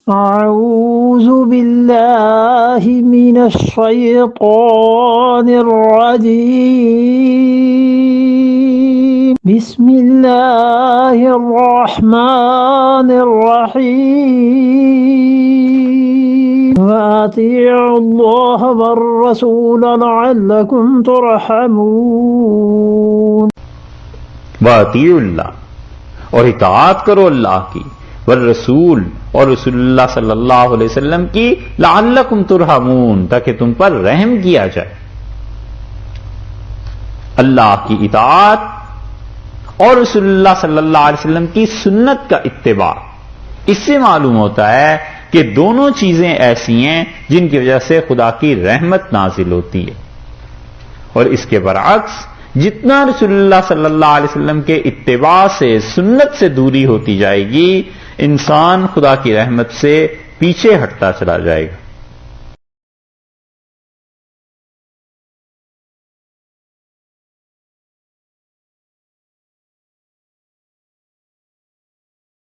أعوذ بالله من الشيطان الرجيم بسم الله الرحمن الرحيم وأطيعوا الله والرسول لعلكم ترحمون। वातीउल्लाह, और इताअत करो अल्लाह की, वर रसूल, और रसूलुल्लाह सल्लल्लाहु अलैहि वसल्लम की, लअल्लकुम तुरहमून, ताकि तुम पर रहम किया जाए। अल्लाह की इताअत और रसूलुल्लाह सल्लल्लाहु अलैहि वसल्लम की सुन्नत का इत्तिबा, इससे मालूम होता है कि दोनों चीजें ऐसी हैं जिनकी वजह से खुदा की रहमत नाजिल होती है, और इसके बरअक्स जितना रसूलुल्लाह सल्लल्लाहु अलैहि वसल्लम के इत्तिबा से, सुन्नत से दूरी होती जाएगी, इंसान खुदा की रहमत से पीछे हटता चला जाएगा।